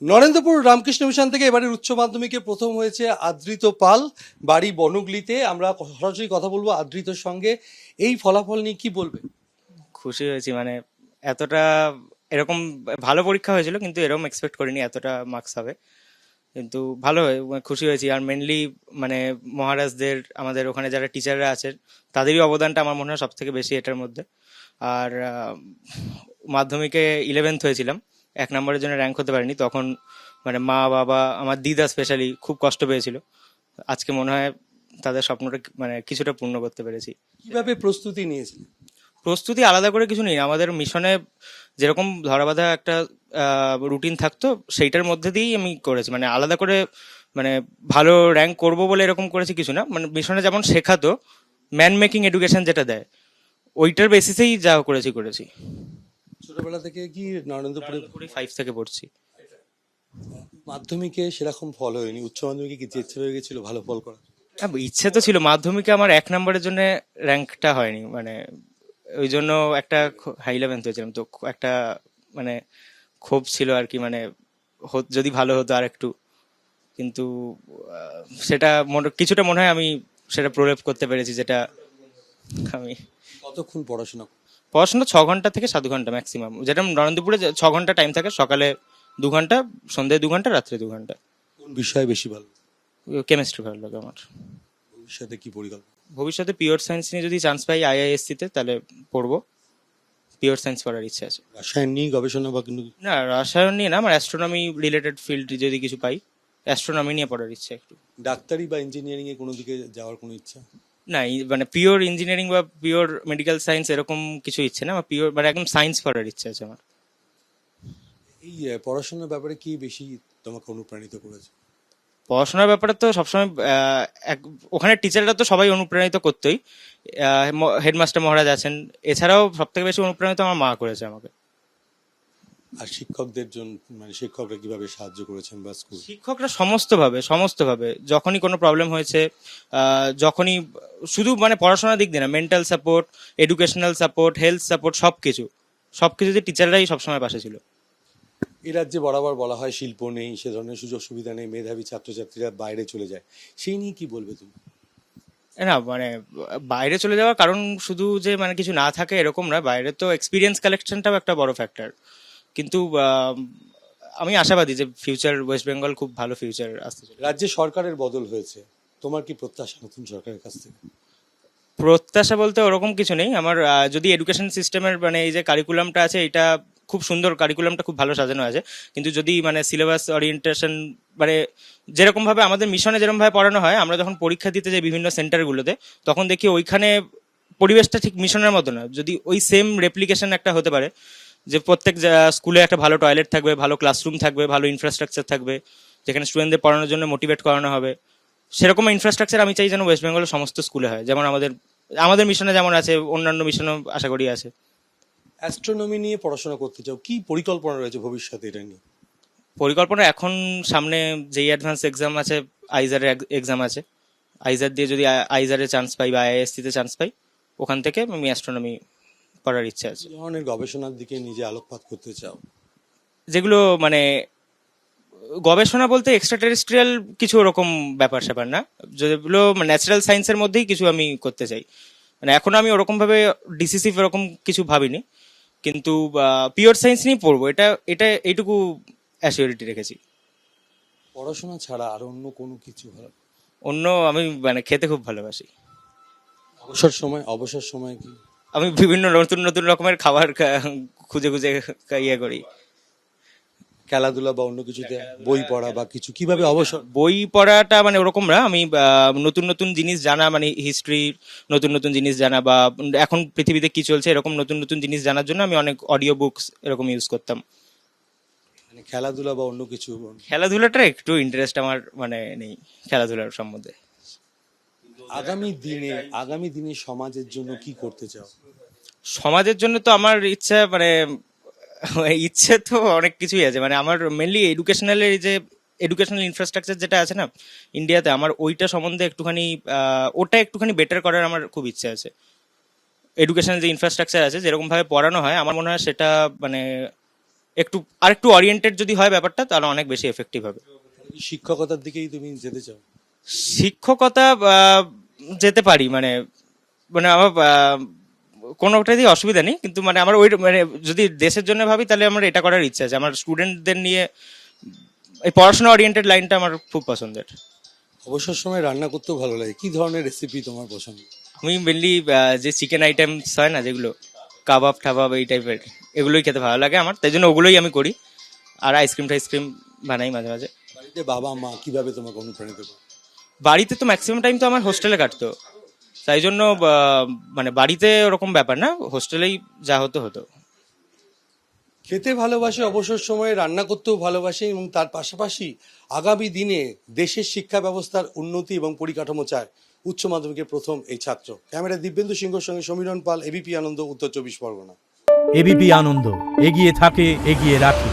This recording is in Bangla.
নরেন্দ্রপুর রামকৃষ্ণ মিশন থেকে এবারের উচ্চ মাধ্যমিকে প্রথম হয়েছে আদৃত পাল, বাড়ি বনগ্লিতে। আমরা সরাসরি কথা বলবো আদৃতর সঙ্গে। এই ফলাফল নিয়ে কি বলবে? খুশি হয়েছি, মানে এতটা এরকম ভালো পরীক্ষা হয়েছিল, কিন্তু এরকম এক্সপেক্ট করিনি এতটা মার্কস হবে। কিন্তু ভালো খুশি হয়েছি। আর মেনলি মানে মহারাজদের, আমাদের ওখানে যারা টিচাররা আছেন, তাদেরই অবদানটা আমার মনে হয় সব থেকে বেশি এটার মধ্যে। আর মাধ্যমিকে 11th হয়েছিলাম, 1 নম্বরের জন্য র্যাঙ্ক হতে পারিনি তখন। মানে মা বাবা, আমার দিদা স্পেশালি খুব কষ্ট পেয়েছিল। আজকে মনে হয় তাদের স্বপ্নটা মানে কিছুটা পূর্ণ করতে পেরেছি। কিভাবে প্রস্তুতি নিয়েছিলেন? প্রস্তুতি আলাদা করে কিছু নেই, আমাদের মিশনে যেরকম ধরাবাঁধা একটা রুটিন থাকতো সেইটার মধ্যে দিয়েই আমি করেছি। মানে আলাদা করে মানে ভালো র্যাঙ্ক করব বলে এরকম করেছি কিছু না। মানে মিশনে যেমন শেখাতো, ম্যান মেকিং এডুকেশন যেটা দেয়, ওইটার বেসিসেই যা করেছি করেছি। ছোটবেলা থেকে কি নরেন্দ্রপুরে? পুরো 5 থেকে পড়ছি। মাধ্যমিকে সেরকম ফল হয়নি, উচ্চ মাধ্যমিকে কি ইচ্ছে হয়ে গেছিল ভালো ফল করা? হ্যাঁ, ইচ্ছে তো ছিল। মাধ্যমিকে আমার 1 নম্বরের জন্য র্যাঙ্কটা হয়নি, মানে ওই জন্য একটা হাই লেভেল হয়েছিলাম তো, একটা মানে ক্ষোভ ছিল আর কি। মানে যদি ভালো হতো আর একটু। কিন্তু সেটা কিছুটা মনে হয় আমি সেটা প্রলেপ করতে পেরেছি, যেটা আমি কতক্ষণ পড়াশোনা? পড়াশোনা 6 ঘন্টা থেকে 7 ঘন্টা ম্যাক্সিমাম। যেটা নরেন্দ্রপুরে 6 ঘন্টা টাইম থাকে, সকালে 2 ঘন্টা, সন্ধ্যায় 2 ঘন্টা, রাত্রে 2 ঘন্টা। কোন বিষয় বেশি ভালো? কেমিস্ট্রি ভালো লাগে আমার। ভবিষ্যতে কি পরিকল্পনা? ভবিষ্যতে পিওর সায়েন্স নিয়ে যদি চান্স পাই আইআইএসসি তে, তাহলে পড়বো। পিওর সায়েন্স পড়ার ইচ্ছে আছে। রাসায়ন নিয়ে গবেষণা বা কিন্তু? না, রসায়ন নিয়ে না, আমার অ্যাস্ট্রোনমি রিলেটেড ফিল্ড যদি কিছু পাই, অ্যাস্ট্রোনমি নিয়ে পড়ার ইচ্ছে একটু। ডাক্তারি বা ইঞ্জিনিয়ারিং এ কোনো দিকে যাওয়ার কোনো ইচ্ছা? না, মানে পিওর ইঞ্জিনিয়ারিং বা পিওর মেডিকেল সায়েন্স এরকম কিছু ইচ্ছে না আমার। পিওর মানে একদম সায়েন্স পড়ার ইচ্ছে আছে আমার। এই পড়াশোনার ব্যাপারে কি বেশি তোমাকে অনুপ্রাণিত করেছে? পড়াশোনার ব্যাপারে তো সবসময় ওখানে টিচাররা তো সবাই অনুপ্রাণিত করতোই। হেডমাস্টার মহারাজ আছেন, এছাড়াও সব থেকে বেশি অনুপ্রাণিত আমার মা করেছে আমাকে। আর শিক্ষকদের জন্য, মানে শিক্ষকরা কিভাবে সাহায্য করেছেন বা স্কুল? শিক্ষকরা সমস্তভাবে সমস্তভাবে, যখনই কোনো প্রবলেম হয়েছে, যখনই, শুধু মানে পড়াশোনার দিক দিয়ে না, mental support, educational support, health support, সবকিছুতে টিচাররাই সবসময় পাশে ছিল। এই রাজ্যে বরাবর বলা হয় শিল্প নেই, সে ধরনের সুযোগ সুবিধা নেই, মেধাবী ছাত্রছাত্রীরা বাইরে চলে যায়। সেই নিয়ে কি বলবে তুমি? না মানে বাইরে চলে যাওয়ার কারণ শুধু যে মানে কিছু না থাকে এরকম না, বাইরে তো এক্সপিরিয়েন্স কালেকশনটাও একটা বড় ফ্যাক্টর। কিন্তু আমি আশাবাদী যে ফিউচার ওয়েস্ট বেঙ্গল খুব ভালো ফিউচার আসতে চলেছে। রাজ্যে সরকারের বদল হয়েছে, তোমার কি প্রত্যাশা নতুন সরকারের কাছ থেকে? প্রত্যাশা বলতে ওরকম কিছু নেই আমার। যদি এডুকেশন সিস্টেমের মানে এই যে কারিকুলামটা আছে, এটা খুব সুন্দর, কারিকুলামটা খুব ভালো সাজানো আছে। কিন্তু যদি মানে সিলেবাস ওরিয়েন্টেশন, মানে যেরকম ভাবে আমাদের মিশনে যেরকম ভাবে পড়ানো হয়, আমরা যখন পরীক্ষা দিতে যাই বিভিন্ন সেন্টারগুলোতে, তখন দেখি ওইখানে পরিবেশটা ঠিক মিশনের মতো না। যদি ওই সেম রেপ্লিকেশন একটা হতে পারে, যে প্রত্যেক স্কুলে একটা ভালো টয়লেট থাকবে, ভালো ক্লাসরুম থাকবে, ভালো ইনফ্রাস্ট্রাকচার থাকবে, যেখানে স্টুডেন্টদের পড়ানোর জন্য মোটিভেট করানো হবে, সেরকম ইনফ্রাস্ট্রাকচার আমি চাই যেন ওয়েস্ট বেঙ্গলের সমস্ত স্কুলে হয়। যেমন আমাদের আমাদের মিশনে যেমন আছে, অন্যান্য মিশনও আশা করি আছে। অ্যাস্ট্রোনমি নিয়ে পড়াশোনা করতে চাও, কি পরিকল্পনা রয়েছে ভবিষ্যতে এটা নিয়ে? পরিকল্পনা এখন সামনে যেই অ্যাডভান্স এক্সাম আছে, আইজার এক্সাম আছে, আইজার দিয়ে যদি আইজারে চান্স পাই বা আইআইএসসি তে চান্স পাই, ওখান থেকে আমি অ্যাস্ট্রোনমি পড়ার ইচ্ছে আছে। কি ধরনের গবেষণার দিকে নিজে আলোকপাত করতে চাও? যেগুলো মানে গবেষণা বলতে এক্সট্রা টেরেস্ট্রিয়াল কিছু ওরকম ব্যাপার স্যাপার না, যেগুলো ন্যাচারাল সায়েন্সের মধ্যেই কিছু আমি করতে চাই। মানে এখন আমি ওরকম ভাবে ডিসিসিভ এরকম কিছু ভাবিনি, কিন্তু পিওর সায়েন্স নিয়ে পড়বো, এটা এটা এইটুকু অ্যাসিওরিটি রেখেছি। পড়াশোনা ছাড়া আর অন্য কোনো কিছু ভালো? অন্য আমি মানে খেতে খুব ভালোবাসি। অবসর সময় কি? আমি বিভিন্ন নতুন নতুন রকমের খাবার খুঁজে খুঁজে ইয়ে করি। খেলাধুলা বা অন্য কিছুতে? বই পড়া বা কিছু, কিভাবে অবসর? বই পড়াটা মানে ওরকম না, আমি নতুন নতুন জিনিস জানা, মানে হিস্ট্রি, নতুন নতুন জিনিস জানা, বা এখন পৃথিবীতে কি চলছে এরকম নতুন নতুন জিনিস জানার জন্য আমি অনেক অডিও বুকস এরকম ইউজ করতাম। মানে খেলাধুলা বা অন্য কিছু? খেলাধুলাটা একটু ইন্টারেস্ট আমার মানে নেই খেলাধুলার সম্বন্ধে। আগামী দিনে সমাজের জন্য কি করতে চাও? সমাজের জন্য তো আমার ইচ্ছা মানে ইচ্ছে তো অনেক কিছুই আছে। মানে আমার মেনলি এডুকেশনাল, এই যে এডুকেশনাল ইনফ্রাস্ট্রাকচার যেটা আছে না ইন্ডিয়াতে, আমার ওইটা সম্বন্ধে একটুখানি ওটা একটুখানি বেটার করার আমার খুব ইচ্ছে আছে। এডুকেশনাল যে ইনফ্রাস্ট্রাকচার আছে, যেরকম ভাবে পড়ানো হয়, আমার মনে হয় সেটা মানে একটু আরেকটু ওরিয়েন্টেড যদি হয় ব্যাপারটা, তাহলে অনেক বেশি এফেক্টিভ হবে। শিক্ষকতার দিকেই তুমি যেতে চাও? শিক্ষকতা যেতে পারি, মানে মানে আমার কোনোটাতেই অসুবিধা নেই, কিন্তু মানে আমার ওই মানে যদি দেশের জন্য ভাবি তাহলে আমার এটা করার ইচ্ছা আছে। আমার স্টুডেন্টদের নিয়ে এই পড়াশোনা ওরিয়েন্টেড লাইনটা আমার খুব পছন্দের। অবসর সময় রান্না করতেও ভালো লাগে, কি ধরনের রেসিপি তোমার পছন্দ? আমি মেনলি যে চিকেন আইটেমস হয় না, যেগুলো কাবাব টাবাব এই টাইপের, এগুলোই খেতে ভালো লাগে আমার, তাই জন্য ওগুলোই আমি করি। আর আইসক্রিম টাইসক্রিম বানাই মাঝে মাঝে। বাড়িতে বাবা মা কিভাবে তোমাকে অনুপ্রাণিত করে? বাড়িতে তো ম্যাক্সিমাম টাইম তো আমার হোস্টেলে কাটতো, তাই জন্য মানে বাড়িতে ওরকম ব্যাপার না, হোস্টেলেই যা হতো হতো। খেতে ভালোবাসে, অবসর সময়ে রান্না করতেও ভালোবাসে এবং তার পাশাপাশি আগামী দিনে দেশের শিক্ষা ব্যবস্থার উন্নতি এবং পরিকাঠামো চায় উচ্চ মাধ্যমিকের প্রথম এই ছাত্র। ক্যামেরা দিব্যেন্দু সিংহর সঙ্গে সমীরণ পাল, এবিপি আনন্দ, উত্তর 24 পরগনা। এবিপি আনন্দ, এগিয়ে থাকে, এগিয়ে রাখে।